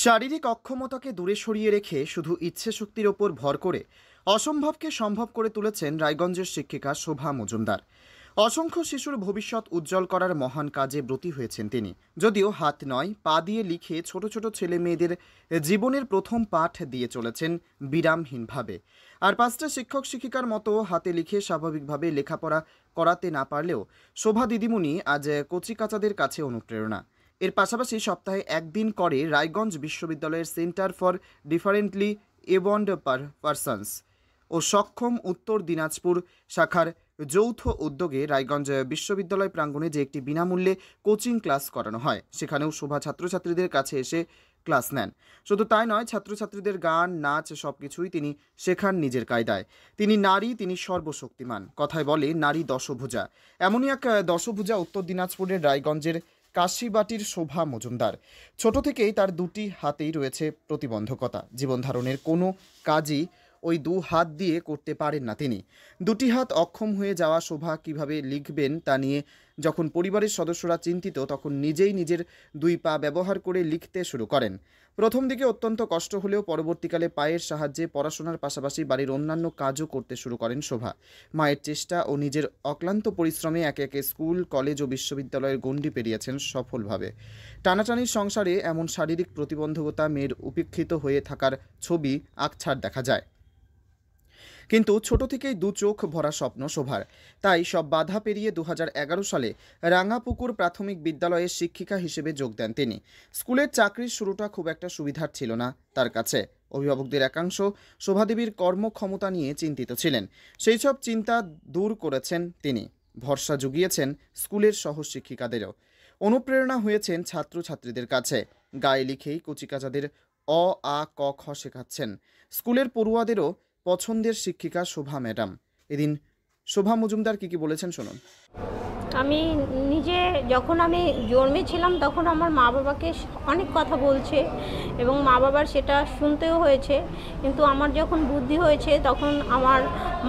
শারীরিক অক্ষমতাকে দূরে সরিয়ে রেখে শুধু ইচ্ছেশক্তির ওপর ভর করে অসম্ভবকে সম্ভব করে তুলেছেন রায়গঞ্জের শিক্ষিকা শোভা মজুমদার। অসংখ্য শিশুর ভবিষ্যৎ উজ্জ্বল করার মহান কাজে ব্রতী হয়েছেন তিনি। যদিও হাত নয়, পা দিয়ে লিখে ছোট ছোট ছেলে মেয়েদের জীবনের প্রথম পাঠ দিয়ে চলেছেন বিরামহীনভাবে। আর 5টা শিক্ষক শিক্ষিকার মতো হাতে লিখে স্বাভাবিকভাবে লেখাপড়া করাতে না পারলেও শোভা দিদিমণি আজ কচিকাচাদের কাছে অনুপ্রেরণা। এর পাশাপাশি সপ্তাহে একদিন করে রায়গঞ্জ বিশ্ববিদ্যালয়ের সেন্টার ফর ডিফারেন্টলি এবন্ড পারসনস ও সক্ষম উত্তর দিনাজপুর শাখার যৌথ উদ্যোগে রায়গঞ্জ বিশ্ববিদ্যালয় প্রাঙ্গণে যে একটি বিনামূল্যে কোচিং ক্লাস করানো হয়, সেখানেও শোভা ছাত্রছাত্রীদের কাছে এসে ক্লাস নেন। শুধু তাই নয়, ছাত্রছাত্রীদের গান, নাচ সবকিছুই তিনি শেখান নিজের কায়দায়। তিনি নারী, তিনি সর্বশক্তিমান। কথায় বলে নারী দশভুজা। এমনই এক দশভুজা উত্তর দিনাজপুরের রায়গঞ্জের কাশিবাটির শোভা মজুমদার। ছোট থেকেই তার দুটি হাতেই রয়েছে প্রতিবন্ধকতা। জীবন ধারণের কোনো কাজই ওই দু হাত দিয়ে করতে পারেন না তিনি। দুটি হাত অক্ষম হয়ে যাওয়া শোভা কিভাবে লিখবেন তা নিয়ে যখন পরিবারের সদস্যরা চিন্তিত, তখন নিজেই নিজের দুই পা ব্যবহার করে লিখতে শুরু করেন। প্রথম দিকে অত্যন্ত কষ্ট হলেও পরবর্তীকালে পায়ের সাহায্যে পড়াশোনার পাশাপাশি বাড়ির অন্যান্য কাজও করতে শুরু করেন শোভা। মায়ের চেষ্টা ও নিজের অক্লান্ত পরিশ্রমে একে একে স্কুল, কলেজ ও বিশ্ববিদ্যালয়ের গণ্ডি পেরিয়েছেন সফলভাবে। টানাটানির সংসারে এমন শারীরিক প্রতিবন্ধকতা মেয়ের উপেক্ষিত হয়ে থাকার ছবি আকছাড় দেখা যায়। কিন্তু ছোট থেকেই দু চোখ ভরা স্বপ্ন শোভার। তাই সব বাধা পেরিয়ে 2011 সালে রাঙাপুকুর প্রাথমিক বিদ্যালয়ে শিক্ষিকা হিসেবে যোগ দেন তিনি। স্কুলের চাকরির শুরুটা খুব একটা সুবিধার ছিল না তার কাছে। অভিভাবকদের একাংশ শোভাদেবীর কর্মক্ষমতা নিয়ে চিন্তিত ছিলেন। সেই সব চিন্তা দূর করেছেন তিনি। ভরসা জুগিয়েছেন স্কুলের সহশিক্ষিকাদেরও। অনুপ্রেরণা হয়েছেন ছাত্রছাত্রীদের কাছে। গায়ে লিখেই কচিকাচাদের অ, আ, ক, খ শেখাচ্ছেন। স্কুলের পড়ুয়াদেরও পছন্দের শিক্ষিকা শোভা ম্যাডাম। এদিন শোভা মজুমদার কি বলেছেন শুনুন। আমি নিজে যখন আমি জন্মেছিলাম তখন আমার মা বাবাকে অনেক কথা বলছে এবং মা বাবার সেটা শুনতেও হয়েছে। কিন্তু আমার যখন বুদ্ধি হয়েছে তখন আমার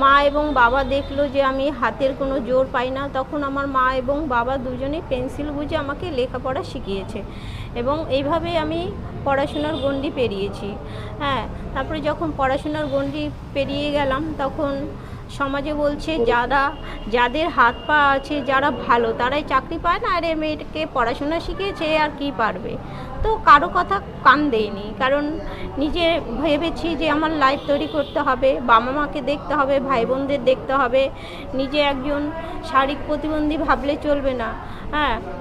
মা এবং বাবা দেখলো যে আমি হাতের কোনো জোর পাই না, তখন আমার মা এবং বাবা দুজনেই পেন্সিল বুঝে আমাকে লেখাপড়া শিখিয়েছে এবং এইভাবেই আমি পড়াশোনার গণ্ডি পেরিয়েছি। তারপরে যখন পড়াশোনার গণ্ডি পেরিয়ে গেলাম তখন সমাজে বলছে যাদের হাত পা আছে, যারা ভালো, তারাই চাকরি পায় না, আর এ মেয়েটাকে পড়াশোনা শিখিয়েছে আর কি পারবে। তো কারো কথা কান দেয়নি, কারণ নিজে ভেবেছি যে আমার লাইফ তৈরি করতে হবে, বাবা মাকে দেখতে হবে, ভাই বোনদের দেখতে হবে। নিজে একজন শারীরিক প্রতিবন্ধী ভাবলে চলবে না।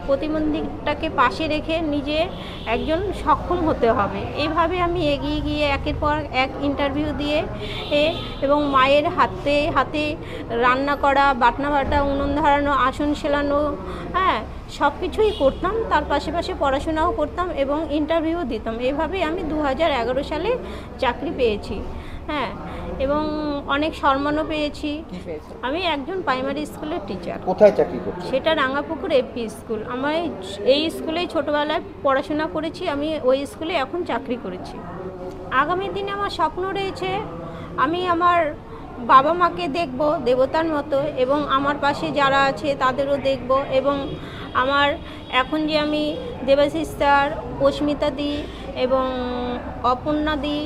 প্রতিবন্ধীটাকে পাশে রেখে নিজে একজন সক্ষম হতে হবে। এইভাবে আমি এগিয়ে গিয়ে একের পর এক ইন্টারভিউ দিয়ে এবং মায়ের হাতে হাতে রান্না করা, বাটনা বাটা, উনুন ধরানো, আসন সেলানো, সব কিছুই করতাম। তার পাশাপাশি পড়াশোনাও করতাম এবং ইন্টারভিউ দিতাম। এইভাবেই আমি 2011 সালে চাকরি পেয়েছি। এবং অনেক সম্মানও পেয়েছি। আমি একজন প্রাইমারি স্কুলের টিচার। কোথায় চাকরি করছেন? সেটা রাঙাপুকুর এপি স্কুল। আমি এই স্কুলেই ছোটোবেলায় পড়াশোনা করেছি, আমি ওই স্কুলে এখন চাকরি করেছি। আগামী দিনে আমার স্বপ্ন রয়েছে আমি আমার বাবা মাকে দেখব দেবতার মতো এবং আমার পাশে যারা আছে তাদেরও দেখব, এবং আমার এখন যে আমি দেবাশিস স্যার, অস্মিতা দি এবং অপর্ণা দি,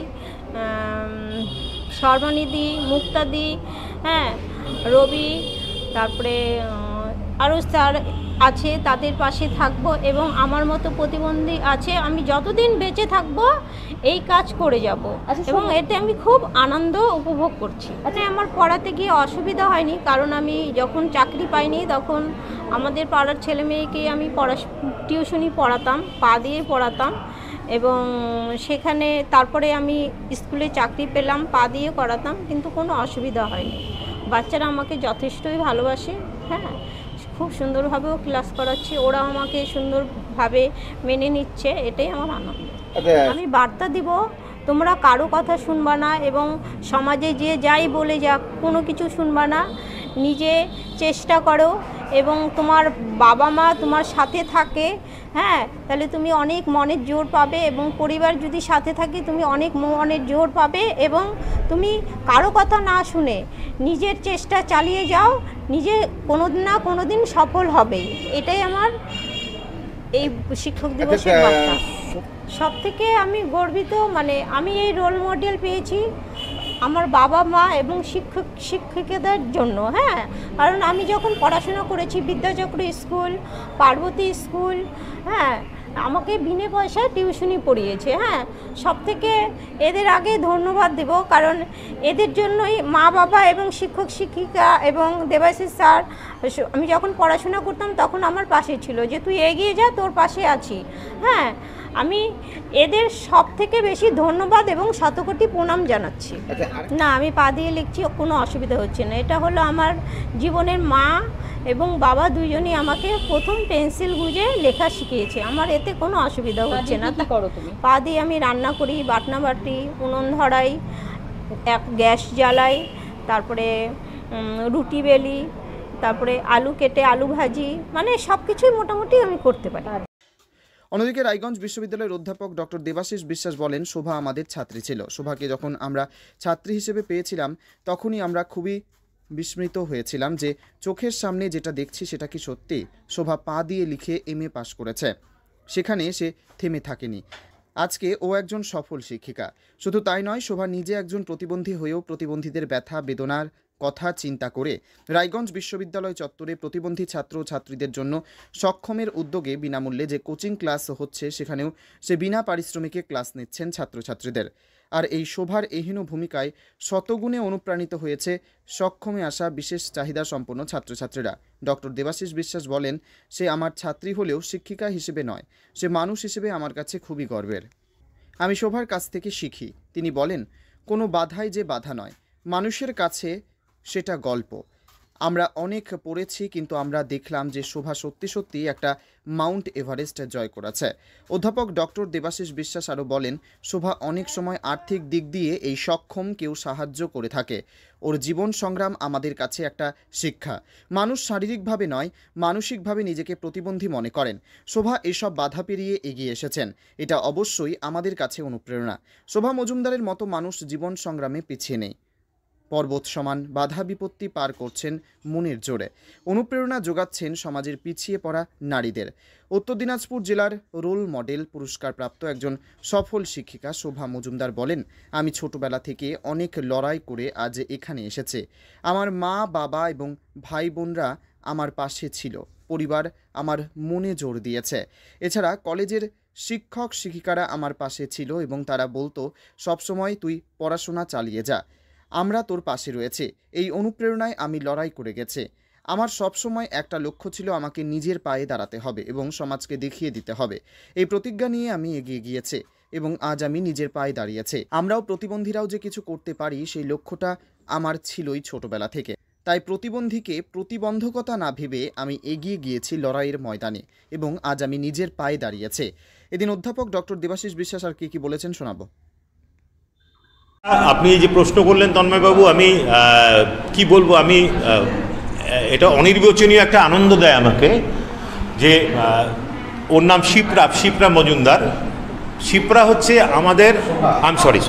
সর্বাণী, মুক্তা দি, রবি, তারপরে আরও স্যার আছে, তাদের পাশে থাকব এবং আমার মতো প্রতিবন্ধী আছে, আমি যতদিন বেঁচে থাকব এই কাজ করে যাব এবং এতে আমি খুব আনন্দ উপভোগ করছি। আমার পড়াতে গিয়ে অসুবিধা হয়নি, কারণ আমি যখন চাকরি পাইনি তখন আমাদের পাড়ার ছেলে মেয়েকে আমি টিউশনি পড়াতাম, পা দিয়ে পড়াতাম এবং সেখানে তারপরে আমি স্কুলে চাকরি পেলাম, পা দিয়ে করাতাম, কিন্তু কোনো অসুবিধা হয়নি। বাচ্চারা আমাকে যথেষ্টই ভালোবাসে। খুব সুন্দরভাবেও ক্লাস করাচ্ছি, ওরা আমাকে সুন্দরভাবে মেনে নিচ্ছে, এটাই আমার আনন্দ। আমি বার্তা দিব, তোমরা কারো কথা শুনবা না এবং সমাজে যে যাই বলে যাক কোনো কিছু শুনবা না। নিজে চেষ্টা করো এবং তোমার বাবা মা তোমার সাথে থাকে, তাহলে তুমি অনেক মনের জোর পাবে এবং পরিবার যদি সাথে থাকে তুমি অনেক মনের জোর পাবে এবং তুমি কারো কথা না শুনে নিজের চেষ্টা চালিয়ে যাও, নিজে কোনোদিন না কোনোদিন সফল হবে। এটাই আমার এই শিক্ষক দিবসের বার্তা। সবথেকে আমি গর্বিত, মানে আমি এই রোল মডেল পেয়েছি আমার বাবা মা এবং শিক্ষক শিক্ষিকাদের জন্য। হ্যাঁ, কারণ আমি যখন পড়াশোনা করেছি বিদ্যাচক্র স্কুল, পার্বতী স্কুল, হ্যাঁ, আমাকে বিনে পয়সায় টিউশনি পড়িয়েছে। হ্যাঁ, সবথেকে এদের আগে ধন্যবাদ দেব, কারণ এদের জন্যই মা বাবা এবং শিক্ষক শিক্ষিকা এবং দেবাশিস স্যার, আমি যখন পড়াশোনা করতাম তখন আমার পাশে ছিল যে তুই এগিয়ে যা, তোর পাশে আছি। হ্যাঁ, আমি এদের সব থেকে বেশি ধন্যবাদ এবং শতকোটি প্রণাম জানাচ্ছি। না, আমি পা দিয়ে লিখছি, কোনো অসুবিধা হচ্ছে না। এটা হলো আমার জীবনের মা এবং বাবা দুজনই আমাকে প্রথম পেন্সিল গুঁজে লেখা শিখিয়েছে। আমার এতে কোনো অসুবিধা হচ্ছে না। পা দিয়ে আমি রান্না করি, বাটনা বাটি, উনুন ধরাই, গ্যাস জ্বালাই, তারপরে রুটি বেলি, তারপরে আলু কেটে আলু ভাজি, মানে সব কিছুই মোটামুটি আমি করতে পারি। অন্যদিকে রায়গঞ্জ বিশ্ববিদ্যালয়ের অধ্যাপক ডক্টর দেবাশিস বিশ্বাস বলেন, শোভা আমাদের ছাত্রী ছিল। শোভাকে যখন আমরা ছাত্রী হিসেবে পেয়েছিলাম তখনই আমরা খুবই বিস্মিত হয়েছিলাম যে চোখের সামনে যেটা দেখছি সেটা কি সত্যি। শোভা পা দিয়ে লিখে MA পাশ করেছে, সেখানে সে থেমে থাকেনি। আজকে ও একজন সফল শিক্ষিকা। শুধু তাই নয়, শোভা নিজে একজন প্রতিবন্ধী হয়েও প্রতিবন্ধীদের ব্যথা বেদনার কথা চিন্তা করে রায়গঞ্জ বিশ্ববিদ্যালয় চত্বরে প্রতিবন্ধী ছাত্র ও ছাত্রীদের জন্য সক্ষমের উদ্যোগে বিনামূল্যে যে কোচিং ক্লাস হচ্ছে সেখানেও সে বিনা পারিশ্রমিকে ক্লাস নিচ্ছেন ছাত্রছাত্রীদের। আর এই শোভার এহেন ভূমিকায় শতগুণে অনুপ্রাণিত হয়েছে সক্ষমে আসা বিশেষ চাহিদা সম্পন্ন ছাত্রছাত্রীরা। ডক্টর দেবাশিস বিশ্বাস বলেন, সে আমার ছাত্রী হলেও শিক্ষিকা হিসেবে নয়, সে মানুষ হিসেবে আমার কাছে খুবই গর্বের। আমি শোভার কাছ থেকে শিখি। তিনি বলেন, কোনো বাধাই যে বাধা নয়, মানুষের কাছে সেটা গল্প। আমরা অনেক পড়েছি, কিন্তু আমরা দেখলাম যে শোভা সত্যি সত্যি একটা মাউন্ট এভারেস্ট জয় করেছে। অধ্যাপক ডক্টর দেবাশিস বিশ্বাস আরও বলেন, শোভা অনেক সময় আর্থিক দিক দিয়ে এই সক্ষম কেউ সাহায্য করে থাকে। ওর জীবন সংগ্রাম আমাদের কাছে একটা শিক্ষা। মানুষ শারীরিকভাবে নয়, মানসিকভাবে নিজেকে প্রতিবন্ধী মনে করেন। শোভা এসব বাধা পেরিয়ে এগিয়ে এসেছেন, এটা অবশ্যই আমাদের কাছে অনুপ্রেরণা। শোভা মজুমদারের মতো মানুষ জীবন সংগ্রামে পিছিয়ে নেই, পর্বত সমান বাধা বিপত্তি পার করছেন মনের জোরে, অনুপ্রেরণা যোগাচ্ছেন সমাজের পিছিয়ে পড়া নারীদের। উত্তর দিনাজপুর জেলার রোল মডেল পুরস্কারপ্রাপ্ত একজন সফল শিক্ষিকা শোভা মজুমদার বলেন, আমি ছোটবেলা থেকে অনেক লড়াই করে আজ এখানে এসেছে। আমার মা বাবা এবং ভাই বোনরা আমার পাশে ছিল, পরিবার আমার মনে জোর দিয়েছে। এছাড়া কলেজের শিক্ষক শিক্ষিকারা আমার পাশে ছিল এবং তারা বলতো, সবসময় তুই পড়াশোনা চালিয়ে যা, আমরা তোর পাশে রয়েছে। এই অনুপ্রেরণায় আমি লড়াই করে গেছে। আমার সবসময় একটা লক্ষ্য ছিল, আমাকে নিজের পায়ে দাঁড়াতে হবে এবং সমাজকে দেখিয়ে দিতে হবে। এই প্রতিজ্ঞা নিয়ে আমি এগিয়ে গিয়েছে এবং আজ আমি নিজের পায়ে দাঁড়িয়েছে। আমরাও প্রতিবন্ধীরাও যে কিছু করতে পারি সেই লক্ষ্যটা আমার ছিলই ছোটবেলা থেকে। তাই প্রতিবন্ধীকে প্রতিবন্ধকতা না ভেবে আমি এগিয়ে গিয়েছি লড়াইয়ের ময়দানে এবং আজ আমি নিজের পায়ে দাঁড়িয়েছে। এদিন অধ্যাপক ডক্টর দেবাশিস বিশ্বাস আর কি বলেছেন শোনাবো। আপনি যে প্রশ্ন করলেন তন্ময়বাবু, আমি কি বলবো, আমি এটা অনির্বচনীয় একটা আনন্দ দেয় আমাকে যে ওর নাম শিপ্রা মজুমদার। শিপ্রা হচ্ছে আমাদের সরি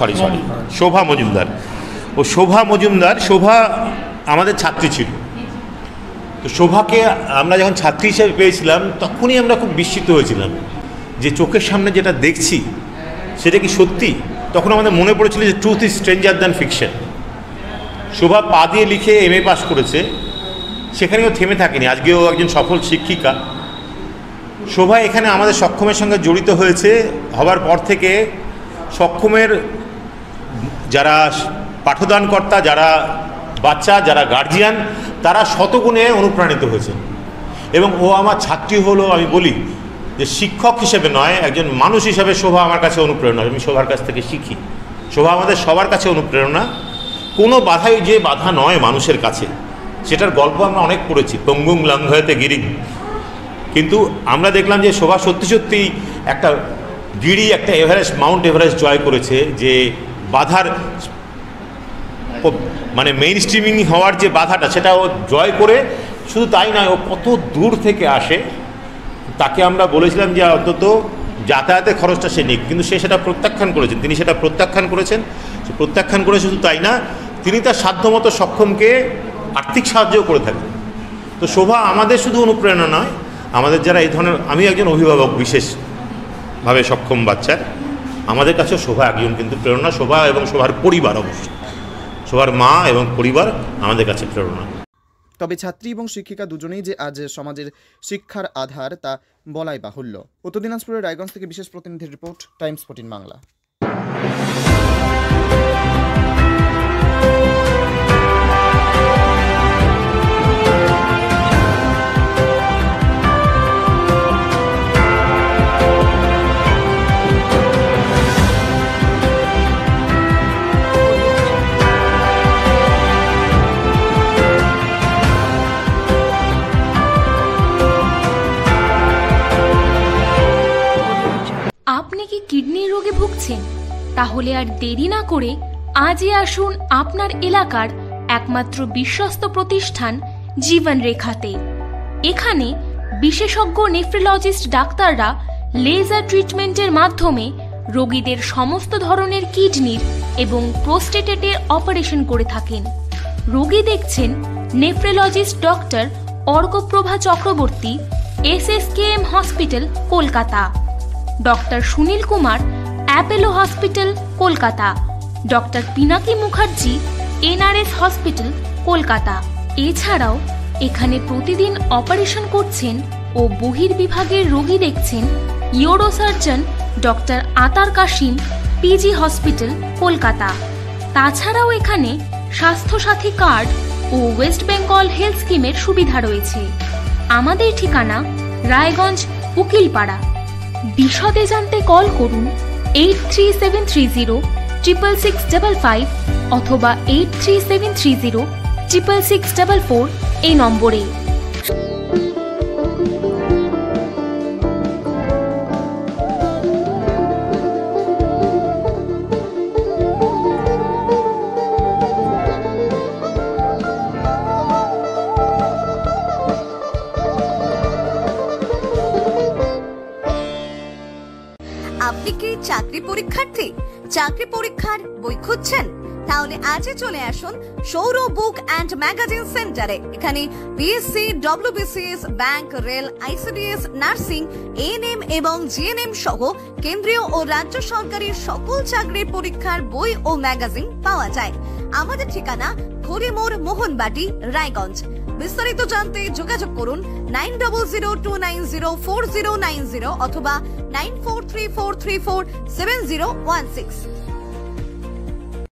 শোভা মজুমদার। ও শোভা মজুমদার, শোভা আমাদের ছাত্রী ছিল। তো শোভাকে আমরা যখন ছাত্রী হিসেবে পেয়েছিলাম তখনই আমরা খুব বিস্মিত হয়েছিলাম যে চোখের সামনে যেটা দেখছি সেটা কি সত্যি। তখন আমাদের মনে পড়েছিল যে truth is stranger than fiction. Shobha পা দিয়ে লিখে MA পাস করেছে, সেখানেও থেমে থাকেনি, আজকেও একজন সফল শিক্ষিকা। শোভা এখানে আমাদের সক্ষমের সঙ্গে জড়িত হয়েছে, হবার পর থেকে সক্ষমের যারা পাঠদানকর্তা, যারা বাচ্চা, যারা গার্জিয়ান, তারা শতগুণে অনুপ্রাণিত হয়েছে। এবং ও আমার ছাত্রী হলো, আমি বলি যে শিক্ষক হিসেবে নয়, একজন মানুষ হিসেবে শোভা আমার কাছে অনুপ্রেরণা। আমি শোভার কাছ থেকে শিখি। শোভা আমাদের সবার কাছে অনুপ্রেরণা। কোনো বাধাই যে বাধা নয় মানুষের কাছে, সেটার গল্প আমরা অনেক পড়েছি, পঙ্গুং লঙ্ঘয়তে গিরি। কিন্তু আমরা দেখলাম যে শোভা সত্যি সত্যি একটা গিরি, একটা এভারেস্ট, মাউন্ট এভারেস্ট জয় করেছে। যে বাধার মানে মেইন স্ট্রিমিং হওয়ার যে বাধাটা, সেটা ও জয় করে, শুধু তাই নয়, ও কত দূর থেকে আসে। তাকে আমরা বলেছিলাম যে অন্তত যাতায়াতের খরচটা সে নিক, কিন্তু সে সেটা প্রত্যাখ্যান করেছেন। তিনি সেটা প্রত্যাখ্যান করেছেন। প্রত্যাখ্যান করে শুধু তাই না, তিনি তার সাধ্যমতো সক্ষমকে আর্থিক সাহায্যও করে থাকেন। তো শোভা আমাদের শুধু অনুপ্রেরণা নয়, আমাদের যারা এই ধরনের, আমি একজন অভিভাবক বিশেষ, ভাবে সক্ষম বাচ্চার, আমাদের কাছে শোভা একজন কিন্তু প্রেরণা, শোভা এবং শোভার পরিবার, অবশ্যই শোভার মা এবং পরিবার আমাদের কাছে প্রেরণা। তবে ছাত্রী এবং শিক্ষিকা দুজনেই যে আজ সমাজের শিক্ষার আধার তা বলাই বাহুল্য। উত্তর দিনাজপুরের রায়গঞ্জ থেকে বিশেষ প্রতিনিধির রিপোর্ট, টাইমস 14 বাংলা। আপনি কি কিডনি রোগে ভুগছেন? তাহলে আর দেরি না করে আজই আসুন আপনার এলাকার একমাত্র বিশ্বস্ত প্রতিষ্ঠান জীবন রেখাতে। এখানে বিশেষজ্ঞ নেফ্রোলজিস্ট ডাক্তাররা লেজার ট্রিটমেন্টের মাধ্যমে রোগীদের সমস্ত ধরনের কিডনির এবং প্রোস্টেটের অপারেশন করে থাকেন। রোগী দেখছেন nephrologist doctor Arkaprabha Chakraborty, SSKM hospital, Kolkata. Doctor Sunil Kumar, Apollo hospital, Kolkata. Doctor Pinaki Mukherjee, NRS hospital, Kolkata. এছাড়াও এখানে প্রতিদিন অপারেশন করছেন ও বহির্বিভাগের রোগী দেখছেন ইউরোসার্জন ডক্টর আতার কাশিম, PG হসপিটাল, কলকাতা। তাছাড়াও এখানে স্বাস্থ্যসাথী কার্ড ও ওয়েস্ট বেঙ্গল হেলথ স্কিমের সুবিধা রয়েছে। আমাদের ঠিকানা রায়গঞ্জ, উকিলপাড়া। বিশদে জানতে কল করুন 8373066655 অথবা 8373066644 এই নম্বরে। আপনি কি চাকরি পরীক্ষার্থী? চাকরি পরীক্ষার বই খুঁজছেন? তাহলে আজই চলে আসুন সৌর বুক অ্যান্ড ম্যাগাজিন সেন্টারে। এখানে BSc, WBCS, bank, rail, ICDS, nursing, ANM এবং GNM সহ কেন্দ্রীয় ও রাজ্য সরকারের সকল চাকরির পরীক্ষার বই ও ম্যাগাজিন পাওয়া যায়। আমাদের ঠিকানা হরিমোড়, মোহনবাটি, রায়গঞ্জ। বিস্তারিত জানতে যোগাযোগ করুন 9002904090 অথবা 9434347016।